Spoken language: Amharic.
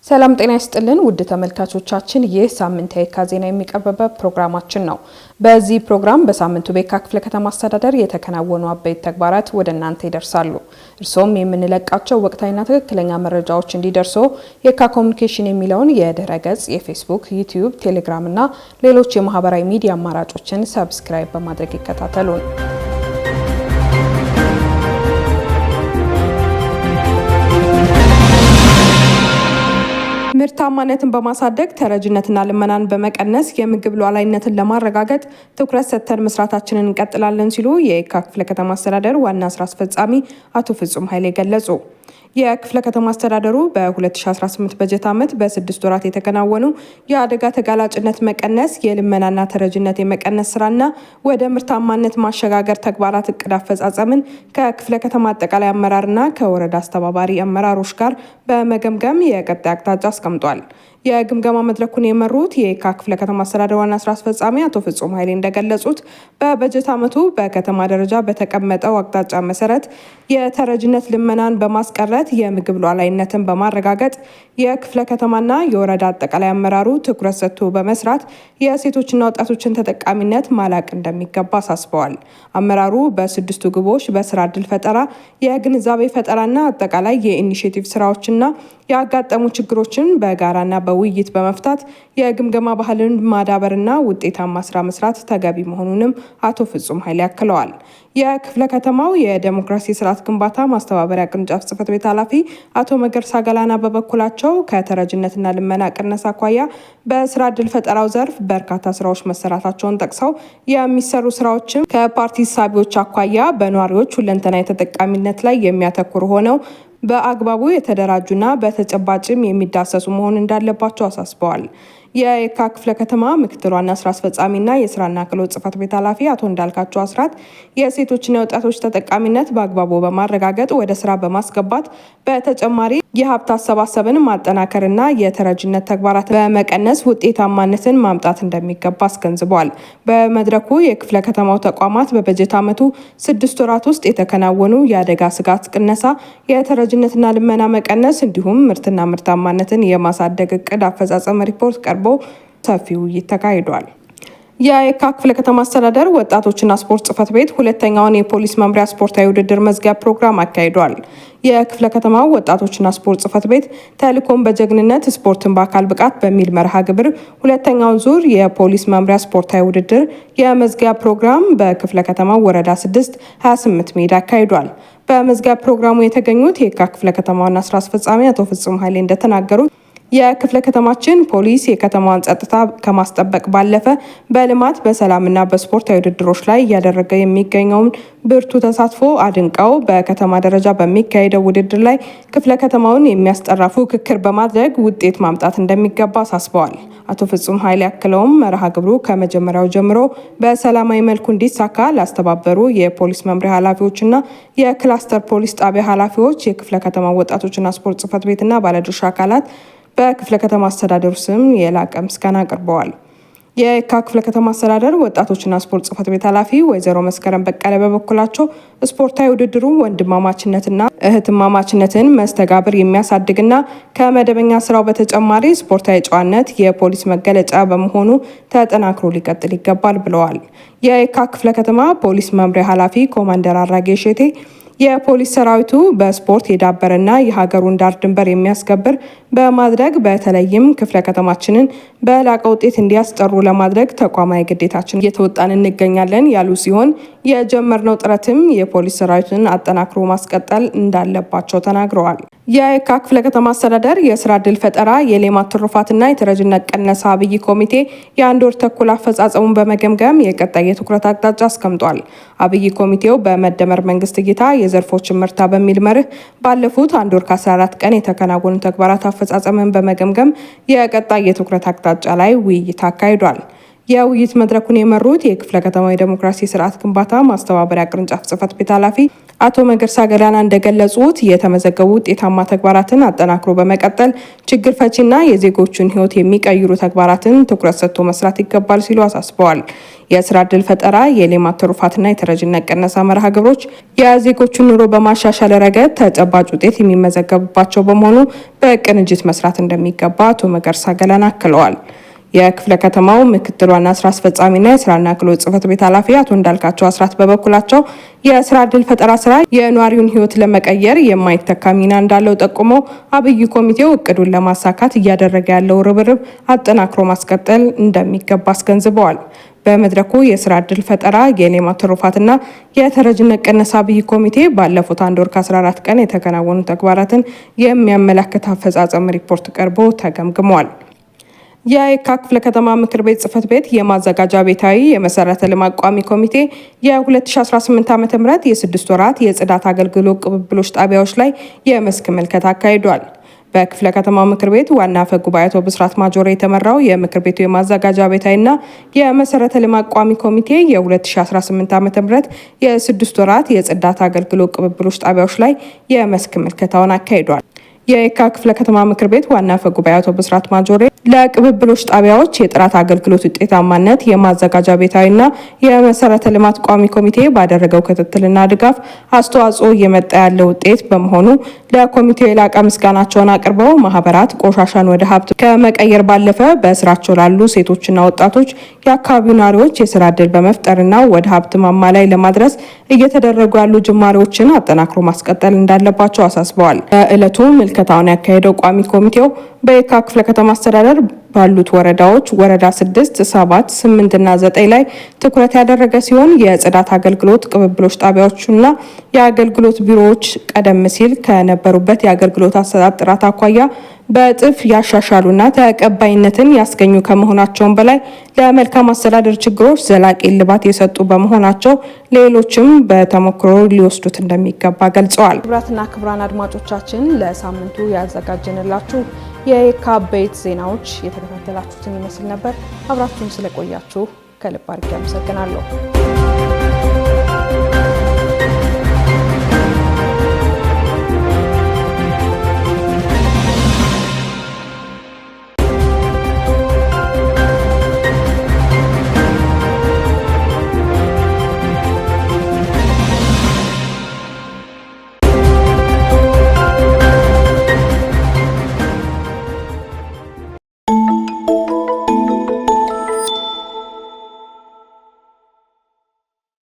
ሰላም ጤና ይስጥልን ውድ ተመልካቾቻችን፣ ይህ ሳምንታዊ የካ ዜና የሚቀርብበት ፕሮግራማችን ነው። በዚህ ፕሮግራም በሳምንቱ በየካ ክፍለ ከተማ አስተዳደር የተከናወኑ አበይት ተግባራት ወደ እናንተ ይደርሳሉ። እርሶም የምንለቃቸው ወቅታዊና ትክክለኛ መረጃዎች እንዲደርሶ የካ ኮሙኒኬሽን የሚለውን የድረ ገጽ የፌስቡክ፣ ዩቲዩብ፣ ቴሌግራም እና ሌሎች የማህበራዊ ሚዲያ አማራጮችን ሰብስክራይብ በማድረግ ይከታተሉን። ምርታማነትን በማሳደግ ተረጅነትና ልመናን በመቀነስ የምግብ ሉዓላዊነትን ለማረጋገጥ ትኩረት ሰጥተን መስራታችንን እንቀጥላለን ሲሉ የየካ ክፍለ ከተማ አስተዳደር ዋና ስራ አስፈጻሚ አቶ ፍጹም ኃይሌ ገለጹ። የክፍለ ከተማ አስተዳደሩ በ2018 በጀት ዓመት በ6 ወራት የተከናወኑ የአደጋ ተጋላጭነት መቀነስ፣ የልመናና ተረጅነት የመቀነስ ስራና ወደ ምርታማነት ማሸጋገር ተግባራት እቅድ አፈጻጸምን ከክፍለ ከተማ አጠቃላይ አመራርና ከወረዳ አስተባባሪ አመራሮች ጋር በመገምገም የቀጣይ አቅጣጫ አስቀምጧል። የግምገማ መድረኩን የመሩት የየካ ክፍለ ከተማ አስተዳደር ዋና ስራ አስፈጻሚ አቶ ፍጹም ኃይሌ እንደገለጹት በበጀት ዓመቱ በከተማ ደረጃ በተቀመጠው አቅጣጫ መሰረት የተረጅነት ልመናን በማስቀረት የምግብ ሉዓላዊነትን በማረጋገጥ የክፍለ ከተማና የወረዳ አጠቃላይ አመራሩ ትኩረት ሰጥቶ በመስራት የሴቶችና ወጣቶችን ተጠቃሚነት ማላቅ እንደሚገባ አሳስበዋል። አመራሩ በስድስቱ ግቦች በስራ ዕድል ፈጠራ፣ የግንዛቤ ፈጠራና አጠቃላይ የኢኒሼቲቭ ስራዎችና ያጋጠሙ ችግሮችን በጋራና በውይይት በመፍታት የግምገማ ባህልን ማዳበርና ውጤታማ ስራ መስራት ተገቢ መሆኑንም አቶ ፍጹም ኃይሌ አክለዋል። የክፍለ ከተማው የዴሞክራሲ ስርዓት ግንባታ ማስተባበሪያ ቅርንጫፍ ጽህፈት ቤት ኃላፊ አቶ መገርሳ ገላና በበኩላቸው ከተረጅነትና ልመና ቅነሳ አኳያ በስራ ዕድል ፈጠራው ዘርፍ በርካታ ስራዎች መሰራታቸውን ጠቅሰው የሚሰሩ ስራዎችም ከፓርቲ ሳቢዎች አኳያ በነዋሪዎች ሁለንተናዊ ተጠቃሚነት ላይ የሚያተኩሩ ሆነው በአግባቡ የተደራጁና በተጨባጭም የሚዳሰሱ መሆን እንዳለባቸው አሳስበዋል። የየካ ክፍለ ከተማ ምክትል ዋና ስራ አስፈጻሚና የስራና ክህሎት ጽህፈት ቤት ኃላፊ አቶ እንዳልካቸው አስራት የሴቶችና የወጣቶች ተጠቃሚነት በአግባቡ በማረጋገጥ ወደ ስራ በማስገባት በተጨማሪ የሀብት አሰባሰብን ማጠናከርና የተረጅነት ተግባራት በመቀነስ ውጤታማነትን ማምጣት እንደሚገባ አስገንዝበዋል። በመድረኩ የክፍለ ከተማው ተቋማት በበጀት ዓመቱ 6 ወራት ውስጥ የተከናወኑ የአደጋ ስጋት ቅነሳ፣ የተረጅነትና ልመና መቀነስ እንዲሁም ምርትና ምርታማነትን የማሳደግ እቅድ አፈጻጸም ሪፖርት ቀርቦ ሰፊ ውይይት ተካሂዷል። የየካ ክፍለ ከተማ አስተዳደር ወጣቶችና ስፖርት ጽህፈት ቤት ሁለተኛውን የፖሊስ መምሪያ ስፖርታዊ ውድድር መዝጊያ ፕሮግራም አካሂዷል። የክፍለ ከተማው ወጣቶችና ስፖርት ጽህፈት ቤት ተልዕኮን በጀግንነት ስፖርትን በአካል ብቃት በሚል መርሃ ግብር ሁለተኛውን ዙር የፖሊስ መምሪያ ስፖርታዊ ውድድር የመዝጊያ ፕሮግራም በክፍለ ከተማው ወረዳ 6 28 ሜዳ አካሂዷል። በመዝጊያ ፕሮግራሙ የተገኙት የየካ ክፍለ ከተማ ዋና ስራ አስፈጻሚ አቶ ፍጹም ኃይሌ እንደተናገሩት የክፍለ ከተማችን ፖሊስ የከተማዋን ጸጥታ ከማስጠበቅ ባለፈ በልማት በሰላምና በስፖርታዊ ውድድሮች ላይ እያደረገ የሚገኘውን ብርቱ ተሳትፎ አድንቀው በከተማ ደረጃ በሚካሄደው ውድድር ላይ ክፍለ ከተማውን የሚያስጠራ ፉክክር በማድረግ ውጤት ማምጣት እንደሚገባ አሳስበዋል። አቶ ፍጹም ኃይሌ አክለውም መርሃ ግብሩ ከመጀመሪያው ጀምሮ በሰላማዊ መልኩ እንዲሳካ ላስተባበሩ የፖሊስ መምሪያ ኃላፊዎችና የክላስተር ፖሊስ ጣቢያ ኃላፊዎች፣ የክፍለ ከተማ ወጣቶችና ስፖርት ጽህፈት ቤትና ባለድርሻ አካላት በክፍለ ከተማ አስተዳደሩ ስም የላቀ ምስጋና አቅርበዋል። የየካ ክፍለ ከተማ አስተዳደር ወጣቶችና ስፖርት ጽህፈት ቤት ኃላፊ ወይዘሮ መስከረም በቀለ በበኩላቸው ስፖርታዊ ውድድሩ ወንድማማችነትና እህትማማችነትን መስተጋብር የሚያሳድግና ከመደበኛ ስራው በተጨማሪ ስፖርታዊ ጨዋነት የፖሊስ መገለጫ በመሆኑ ተጠናክሮ ሊቀጥል ይገባል ብለዋል። የየካ ክፍለ ከተማ ፖሊስ መምሪያ ኃላፊ ኮማንደር አራጌ ሼቴ የፖሊስ ሰራዊቱ በስፖርት የዳበረና የሀገሩን ዳር ድንበር የሚያስከብር በማድረግ በተለይም ክፍለ ከተማችንን በላቀ ውጤት እንዲያስጠሩ ለማድረግ ተቋማዊ ግዴታችን እየተወጣን እንገኛለን ያሉ ሲሆን የጀመርነው ጥረትም የፖሊስ ሰራዊቱን አጠናክሮ ማስቀጠል እንዳለባቸው ተናግረዋል። የየካ ክፍለ ከተማ አስተዳደር የስራ ዕድል ፈጠራ፣ የሌማት ትሩፋትና የተረጅነት ቅነሳ አብይ ኮሚቴ የ1 ወር ተኩል አፈጻጸሙን በመገምገም የቀጣይ የትኩረት አቅጣጫ አስቀምጧል። አብይ ኮሚቴው በመደመር መንግስት እይታ የዘርፎችን ምርታ በሚል መርህ ባለፉት 1 ወር ከ14 ቀን የተከናወኑ ተግባራት አፈጻጸምን በመገምገም የቀጣይ የትኩረት አቅጣጫ ላይ ውይይት አካሂዷል። የውይይት መድረኩን የመሩት የክፍለ ከተማው የዲሞክራሲ ስርዓት ግንባታ ማስተባበሪያ ቅርንጫፍ ጽህፈት ቤት ኃላፊ አቶ መገርሳ ገላና እንደገለጹት የተመዘገቡ ውጤታማ ተግባራትን አጠናክሮ በመቀጠል ችግር ፈቺና የዜጎቹን ሕይወት የሚቀይሩ ተግባራትን ትኩረት ሰጥቶ መስራት ይገባል ሲሉ አሳስበዋል። የስራ ዕድል ፈጠራ፣ የሌማት ትሩፋትና የተረጂነት ቅነሳ መርሃ ግብሮች የዜጎቹን ኑሮ በማሻሻል ረገድ ተጨባጭ ውጤት የሚመዘገቡባቸው በመሆኑ በቅንጅት መስራት እንደሚገባ አቶ መገርሳ ገላና አክለዋል። የክፍለ ከተማው ምክትል ዋና ስራ አስፈጻሚና የስራና ክህሎት ጽህፈት ቤት ኃላፊ አቶ እንዳልካቸው አስራት በበኩላቸው የስራ ዕድል ፈጠራ ስራ የነዋሪውን ሕይወት ለመቀየር የማይተካ ሚና እንዳለው ጠቁመው አብይ ኮሚቴው እቅዱን ለማሳካት እያደረገ ያለው ርብርብ አጠናክሮ ማስቀጠል እንደሚገባ አስገንዝበዋል። በመድረኩ የስራ ዕድል ፈጠራ፣ የሌማት ትሩፋትና የተረጂነት ቅነሳ አብይ ኮሚቴ ባለፉት 1 ወር ከ14 ቀን የተከናወኑ ተግባራትን የሚያመለክት አፈጻጸም ሪፖርት ቀርቦ ተገምግሟል። የየካ ክፍለ ከተማ ምክር ቤት ጽህፈት ቤት የማዘጋጃ ቤታዊ የመሰረተ ልማት ቋሚ ኮሚቴ የ2018 ዓ.ም የ6 ወራት የጽዳት አገልግሎት ቅብብሎች ጣቢያዎች ላይ የመስክ ምልከታ አካሂዷል። በክፍለ ከተማው ምክር ቤት ዋና አፈ ጉባኤ አቶ ብስራት ማጆሬ የተመራው የምክር ቤቱ የማዘጋጃ ቤታዊና የመሰረተ ልማት ቋሚ ኮሚቴ የ2018 ዓ.ም የ6 ወራት የጽዳት አገልግሎት ቅብብሎች ጣቢያዎች ላይ የመስክ ምልከታውን አካሂዷል። የየካ ክፍለ ከተማ ምክር ቤት ዋና አፈ ጉባኤ አቶ ብስራት ማጆሬ ለቅብብሎች ጣቢያዎች የጥራት አገልግሎት ውጤታማነት የማዘጋጃ ቤታዊና የመሰረተ ልማት ቋሚ ኮሚቴ ባደረገው ክትትልና ድጋፍ አስተዋጽኦ እየመጣ ያለው ውጤት በመሆኑ ለኮሚቴው የላቀ ምስጋናቸውን አቅርበው ማህበራት ቆሻሻን ወደ ሀብት ከመቀየር ባለፈ በስራቸው ላሉ ሴቶችና ወጣቶች የአካባቢው ነዋሪዎች የስራ ዕድል በመፍጠርና ወደ ሀብት ማማ ላይ ለማድረስ እየተደረጉ ያሉ ጅማሬዎችን አጠናክሮ ማስቀጠል እንዳለባቸው አሳስበዋል። በዕለቱ ምልከታውን ያካሄደው ቋሚ ኮሚቴው በየካ ክፍለ ከተማ አስተዳደር ባሉት ወረዳዎች ወረዳ 6፣ 7፣ 8 እና 9 ላይ ትኩረት ያደረገ ሲሆን የጽዳት አገልግሎት ቅብብሎች ጣቢያዎችና የአገልግሎት ቢሮዎች ቀደም ሲል ከነበሩበት የአገልግሎት አሰጣጥ ጥራት አኳያ በእጥፍ ያሻሻሉና ተቀባይነትን ያስገኙ ከመሆናቸውም በላይ ለመልካም አስተዳደር ችግሮች ዘላቂ እልባት የሰጡ በመሆናቸው ሌሎችም በተሞክሮ ሊወስዱት እንደሚገባ ገልጸዋል። ክቡራትና ክቡራን አድማጮቻችን ለሳምንቱ ያዘጋጀንላችሁ የየካ አበይት ዜናዎች የተከታተላችሁትን ይመስል ነበር። አብራችሁን ስለቆያችሁ ከልብ አድርጌ አመሰግናለሁ።